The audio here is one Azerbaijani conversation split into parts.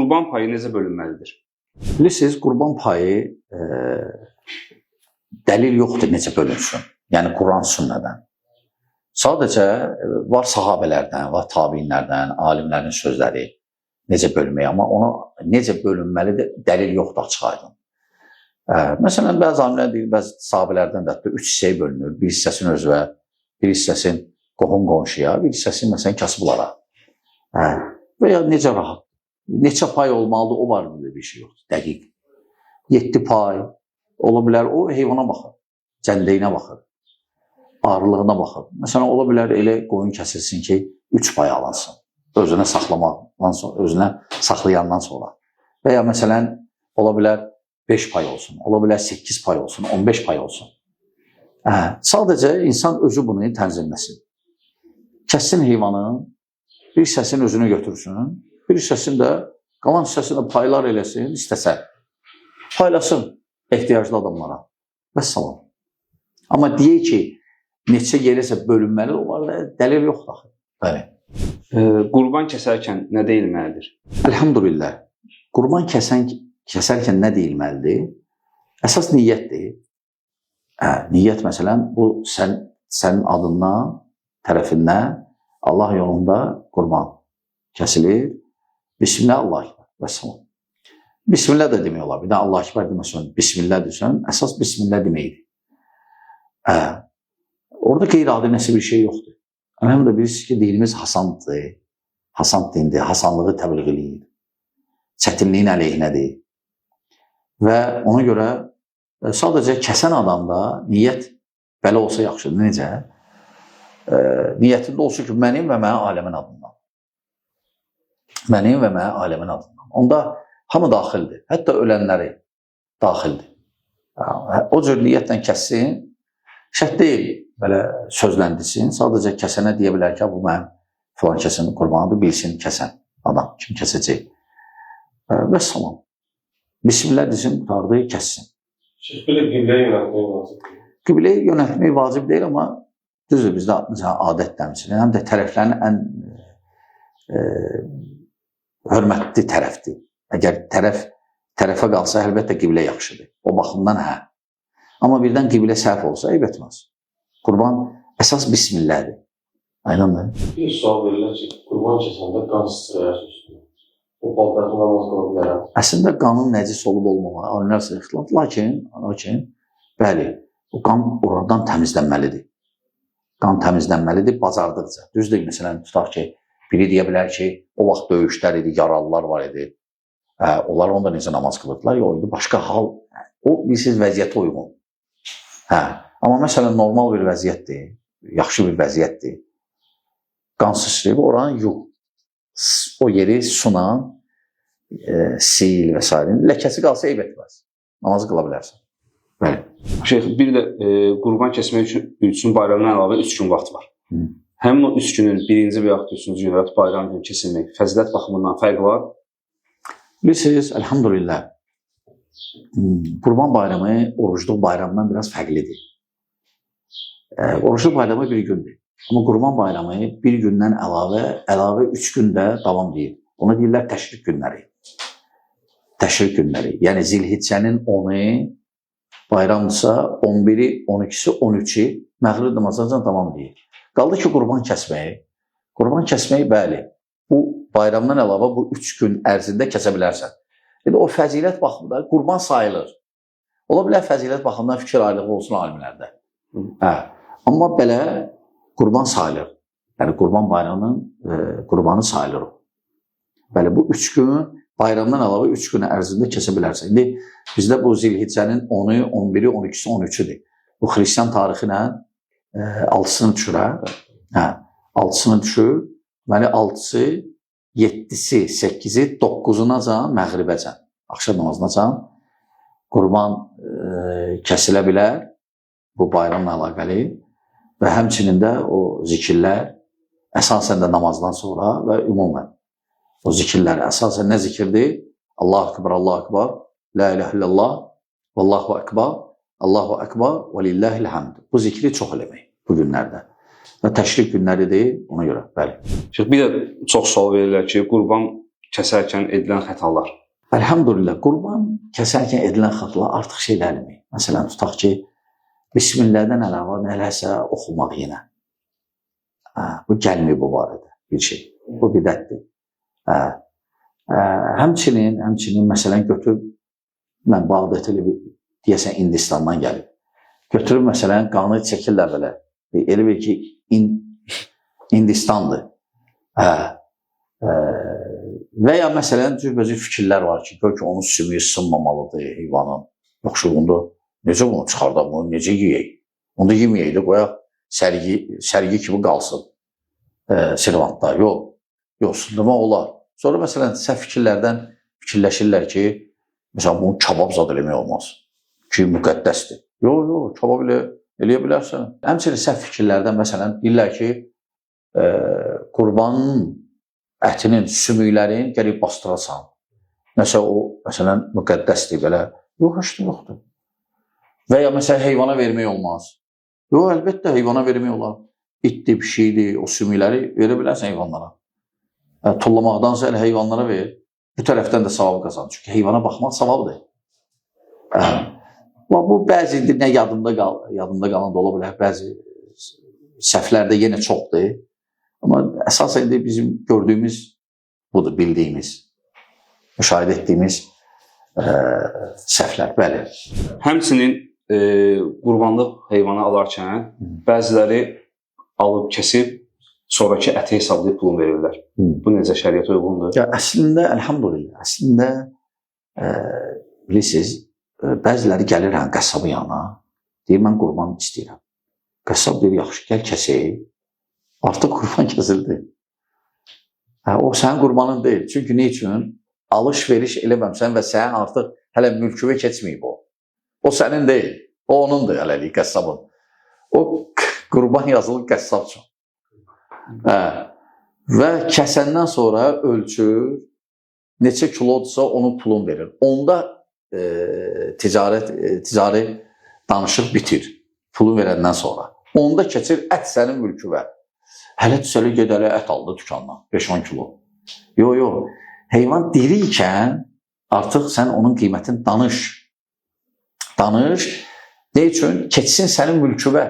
qurban payı necə bölünməlidir? Bilirsiniz, qurban payı dəlil yoxdur necə bölünsün. Yəni, Quran sünnədən. Sadəcə var sahabələrdən, var tabinlərdən, alimlərin sözləri necə bölmək. Amma ona necə bölünməlidir, dəlil yoxdur açıq aydın. Məsələn, bəzi alimlər deyir, bəzi sahabələrdən də 3 hissəyə bölünür. Bir hissəsini özvə, bir hissəsini qohum-qonşuya, bir hissəsini məsələn kasıblara. Və ya necə rahat, neçə pay olmalıdır, o var bir şey yoxdur, dəqiq. 7 pay ola bilər, o heyvana baxır, cəndəyinə baxır, ağırlığına baxır. Məsələn, ola bilər elə qoyun kəsilsin ki, 3 pay alınsın, özünə saxlayandan sonra. Və ya məsələn, ola bilər 5 pay olsun, ola bilər 8 pay olsun, 15 pay olsun. Sadəcə insan özü bunu tənzimləsin. Kəssin heyvanın, bir hissəsini özünü götürsün, bir hissəsini də, qalan hissəsini də paylar eləsin, istəsə. Paylasın ehtiyaclı adamlara. Vəssalam. Amma deyək ki, neçə yerəsə bölünməli, onlarda dəlil yoxdur. Bəli. Qurban kəsərkən nə deyilməlidir? Elhamdülillah. Qurban kəsərkən nə deyilməlidir? Əsas niyyətdir. Niyyət məsələn, bu sənin adından, tərəfindən Allah yolunda qurban kəsilir. Bismillah, Allah ekber. Vəssalam. Bismillah da demək olar. Bir də Allah ekber deməsən, Bismillah desən, əsas Bismillah deməkdir. Orada qeyri-adi nəsə bir şey yoxdur. Həm də bilirsiniz ki, dinimiz hasandır. Hasan dindir, hasanlığı təbliğ edir. Çətinliyin əleyhinədir. Və ona görə sadəcə kəsən adamda niyyət belə olsa yaxşıdır. Necə? Niyyətində olsun ki, mənim və mənə aləmin adından. Mənim və mənə aləmin adından. Onda hamı daxildir. Hətta ölənləri daxildir. O cür niyyətlə kəssin, şərt deyil, belə sözləndirsin. Sadəcə kəsənə deyə bilər ki, bu mənim filan kəsin qurbanıdır, bilsin kəsən adam, kim kəsəcək. Vəssalam. Bismillah desin, qutardı, kəssin. Belə qibləyə yönətmək vacib deyil. Qibləyə yönətmək vacib deyil, amma düzdür, bizdə adət dəmçilir. Həm də tərəflərin ən hörmətli tərəfdir. Əgər tərəfə qalsa, əlbəttə qiblə yaxşıdır. O baxımdan hə. Amma birdən qiblə səhv olsa, eyb etməz. Qurban əsas bismillahdır. Aynandır. Bir sual verirlər ki, qurban kəsəndə qan sıçrayar. O paltarı namaz qala bilərəm. Əslində qanın nəcis olub olmamalı, alimlər ixtilaf. Lakin, bəli, o qan oradan təmizlənməlidir. Qan təmizlənməlidir bacardıqca. Düzdür, məsələn, tutaq ki, biri deyə bilər ki, o vaxt döyüşlər idi, yaralılar var idi. Onlar onda necə namaz qılırdılar, yox idi, başqa hal. O, bilirsiniz, vəziyyətə uyğun. Amma məsələn, normal bir vəziyyətdir, yaxşı bir vəziyyətdir. Qan sıçrayıb, oranı yuq. O yeri suna, sil və s. Ləkəsi qalsa eyb etməz. Namazı qıla bilərsən. Bəli. Şeyx, bir də qurban kəsmək üçün bayramdan əlavə 3 gün vaxt var. Həmin o 3 günün birinci və yaxud 3-cü gün və bayram günü kesilmək fəzilət baxımından fərq var. Bilirsiniz, elhamdülillah, qurban bayramı orucluq bayramından biraz fərqlidir. Orucluq bayramı bir gündür. Amma qurban bayramı bir gündən əlavə 3 gündə davam deyir. Ona deyirlər təşrik günləri. Təşrik günləri. Yəni Zilhiccənin 10-u bayramdırsa 11-i, 12-si, 13-i məğrib namazlarla davam deyir. Qaldı ki, qurban kəsməyi. Qurban kəsməyi, bəli, bu bayramdan əlavə bu 3 gün ərzində kəsə bilərsən. O fəzilət baxımında qurban sayılır. Ola bilər fəzilət baxımından fikir ayrılığı olsun alimlərdə. Amma belə qurban sayılır. Yəni, qurban bayramının qurbanı sayılır. Bəli, bu 3 gün bayramdan əlavə 3 gün ərzində kəsə bilərsən. İndi bizdə bu Zilhiccənin 10-u, 11-i, 12-si, 13-üdür. Bu xristiyan tarixi ilə 6-sını düşür. 6-sını düşür. Deməli, 6-sı, 7-si, 8-i, 9-unacan, məğribəcan, axşam namazınacan qurban kəsilə bilər. Bu bayramla əlaqəli. Və həmçinin də o zikirlər əsasən də namazdan sonra və ümumən o zikirlər əsasən nə zikirdir? Allahu Ekber, Allahu Ekber, La ilahe illallah, Vallahu Ekber, Allahu Ekber və lillahil hamd. Bu zikri çox eləmək bu günlərdə. Və təşrik günləridir ona görə, bəli. Bir də çox sual verirlər ki, qurban kəsərkən edilən xətalar? Elhamdülillah, qurban kəsərkən edilən xətalar artıq şeylərmi? Məsələn, tutaq ki, Bismillahdən əlavə nələrsə oxumaq yenə. Bu gəlmir bu barədə bir şey. Bu bidətdir. Həmçinin məsələn götürüb, mən Bağdadlı deyəsən Hindistandan gəlib. Götürüb məsələn qanı çəkirlər belə. Elə bir ki, Hindistandır. Və ya məsələn cürbəcür fikirlər var ki, gör ki, onun sümüyü sınmamalıdır heyvanın. Yoxsa onda necə bunu çıxardaq, bunu necə yeyək? Onda yeməyək də qoyaq, sərgi kimi qalsın servantda. Yox, sındırmaq olar. Sonra məsələn səhv fikirlərdən fikirləşirlər ki, məsələn bunu kabab zad eləmək olmaz ki, müqəddəsdir. Yox, kabab eləyə bilərsən. Həmçinin səhv fikirlərdən məsələn deyirlər ki, qurbanın ətinin, sümüklərin gəlib bastırasan. Məsələn, müqəddəsdir belə. Yoxdur. Və ya məsələn, heyvana vermək olmaz. Yox, əlbəttə, heyvana vermək olar. İtdir, pişikdir, o sümükləri verə bilərsən heyvanlara. Tullamaqdansa elə heyvanlara ver. Bu tərəfdən də savab qazan. Çünki heyvana baxmaq savabdır. Bu bəzi nə yadımda qalan da ola bilər, bəzi səhvlərdə yenə çoxdur. Amma əsasən indi bizim gördüyümüz budur, bildiyimiz, müşahidə etdiyimiz səhvlər, bəli. Həmçinin qurbanlıq heyvanı alarkən bəziləri alıb, kəsib, sonraki əti hesablayıb pulun verirlər. Bu necə şəriətə uyğundur? Əslində, əlhamdülillah, bilirsiniz, bəziləri gəlir qəssabın yanına, deyir, mən qurban istəyirəm. Qəssab deyir, yaxşı, gəl kəsək. Artıq qurban kəsildi. O sənin qurbanın deyil. Çünki nə üçün? Alış-veriş eləməmsən və sənin artıq hələ mülküvə keçməyib o. O sənin deyil. O onundur hələlik qəssabın. O qurban yazılır qəssab üçün. Və kəsəndən sonra ölçür, neçə kilodursa onun pulunu verir. Onda ticari danışıq bitir. Pulu verəndən sonra. Onda keçir ət sənin mülküvə. Hələ düzəli gedələ ət aldı dükandan, 5-10 kilo. Yox. Heyvan diri ikən artıq sən onun qiymətini danış. Ne üçün? Keçsin sənin mülküvə.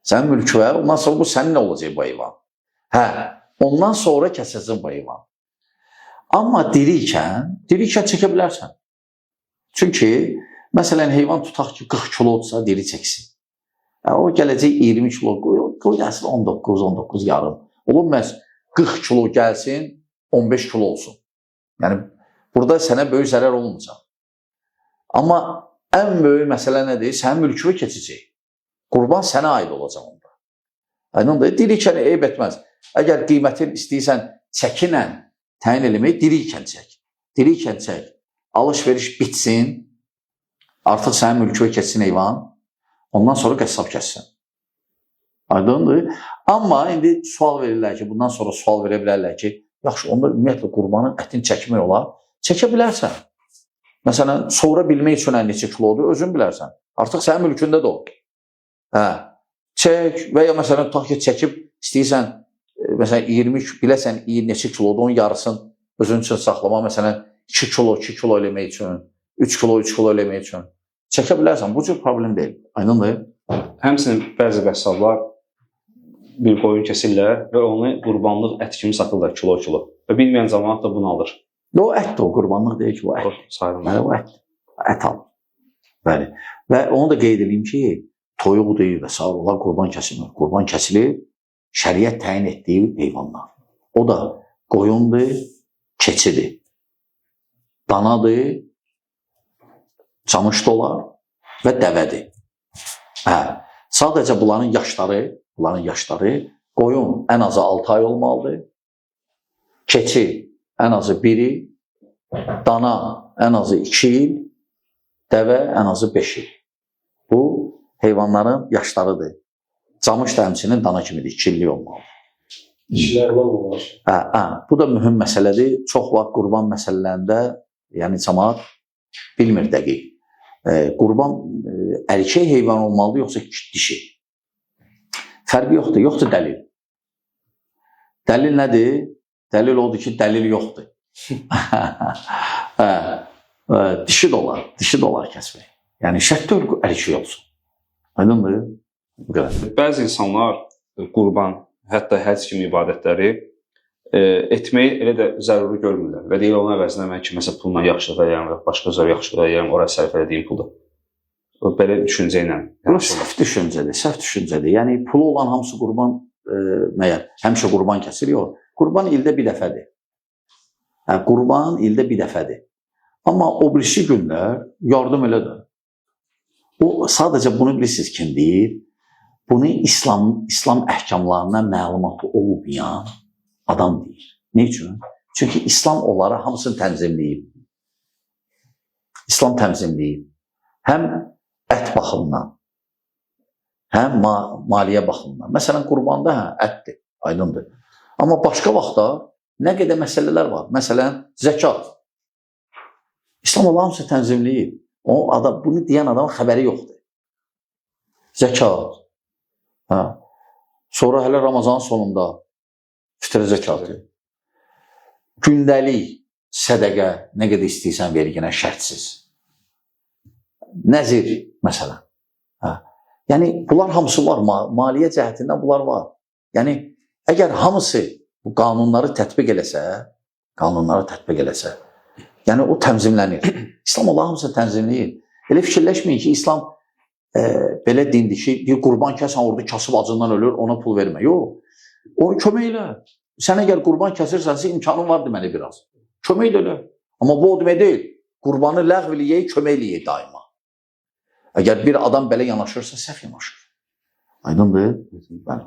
Sənin mülküvə, ondan sonra bu sənin nə olacaq bu heyvan? Ondan sonra kəsəcək bu heyvan. Amma diri ikən çəkə bilərsən. Çünki, məsələn, heyvan tutaq ki, 40 kilodursa diri çəksin. O gələcək 20 kilo, qoy gəlsin 19 yarım. Olur məhz 40 kilo gəlsin, 15 kilo olsun. Yəni, burada sənə böyük zərər olmayacaq. Amma ən böyük məsələ nədir? Sənin mülküvə keçəcək. Qurban sənə aid olacaq onda. Yəni, dirikən eyb etməz. Əgər qiymətin istəyirsən çəkinlə təyin eləmək, dirikən çək. Alış-veriş bitsin, artıq sənin mülküvə keçsin heyvan, ondan sonra qəssab kəssin. Aydındır. Amma indi sual verirlər ki, bundan sonra sual verə bilərlər ki, yaxşı, onda ümumiyyətlə qurbanın ətini çəkmək olar. Çəkə bilərsən. Məsələn, sonra bilmək üçün neçə kilodur, özün bilərsən. Artıq sənin mülkündə də o. Çək və ya məsələn, tutaq ki, çəkib istəyirsən, məsələn, 20 biləsən, neçə kilodur, onun yarısını özün üçün saxlama, məsələn, 2 kilo eləmək üçün, 3 kilo eləmək üçün. Çəkə bilərsən, bu cür problem deyil. Aydındır. Həmçinin bəzi qəssablar bir qoyun kəsirlər və onu qurbanlıq ət kimi satırlar kilo. Və bilməyən cəmaət də bunu alır. O ətdir, o qurbanlıq deyil ki, o ət. Bəli, o ət alır. Bəli. Və onu da qeyd edeyim ki, toyuq deyil və sair, onlar qurban kəsilmir. Qurban kəsilir, şəriət təyin etdiyi heyvanlar. O da qoyundur, keçidir, danadır, camış dolar və dəvədir. Sadəcə bunların yaşları, qoyun ən azı 6 ay olmalıdır, keçi ən azı 1 il, dana ən azı 2 il, dəvə ən azı 5 il. Bu, heyvanların yaşlarıdır. Camış da həmçinin dana kimidir, 2 illik olmalıdır. İşlərdən olur. Bu da mühüm məsələdir. Çox vaxt qurban məsələlərində, yəni cəmaət bilmir dəqiq. Qurban erkək heyvan olmalıdır, yoxsa dişi? Fərqi yoxdur dəlil. Dəlil nədir? Dəlil odur ki, dəlil yoxdur. Dişi dolar kəsmək. Yəni şərtli hər şey olsun. Aydındır? Bu qədər. Bəzi insanlar qurban, hətta həcc kimi ibadətləri etməyi elə də zəruri görmürlər. Və deyir, onun əvəzində mən kiməsə pulla yaxşılıq edirəm və başqa zor yaxşılıq edirəm, oraya sərf edəyim puldur. Belə düşüncə ilə. Bu səhv düşüncədir. Yəni pulu olan hamısı qurban məyər həmişə qurban kəsir yox. Qurban ildə bir dəfədir. Qurban ildə bir dəfədir. Amma o birisi günlər yardım elədir. O sadəcə bunu bilirsiniz kim deyir? Bunu İslam əhkamlarına məlumatı olmayan adam deyir. Ne üçün? Çünki İslam onları hamısını tənzimləyib. İslam tənzimləyib. Həm ət baxımından, həm maliyyə baxımından. Məsələn, qurbanda ətdir, aydındır. Amma başqa vaxtda nə qədər məsələlər var. Məsələn, zəkat. İslam Allah hamısı tənzimləyib. Bunu deyən adamın xəbəri yoxdur. Zəkat. Sonra hələ Ramazanın sonunda fitrə zəkatı. Gündəlik sədəqə nə qədər istəyirsən verir yenə şərtsiz. Nəzir, məsələn. Yəni, bunlar hamısı var. Maliyyə cəhətindən bunlar var. Yəni, əgər hamısı bu qanunları tətbiq eləsə, yəni o təmzimlənir. İslam Allah hamısı tənzimləyir. Elə fikirləşməyin ki, İslam belə dindir ki, bir qurban kəsən orada kasıb acından ölür, ona pul vermə. Yox, onu kömək elə. Sən əgər qurban kəsirsənsə, imkanın var deməli biraz. Kömək elə. Amma bu o demək deyil. Qurbanı ləğv eləyək, kömək eləyək daima. Əgər bir adam belə yanaşırsa, səhv yanaşır. Aydındır? Bəli.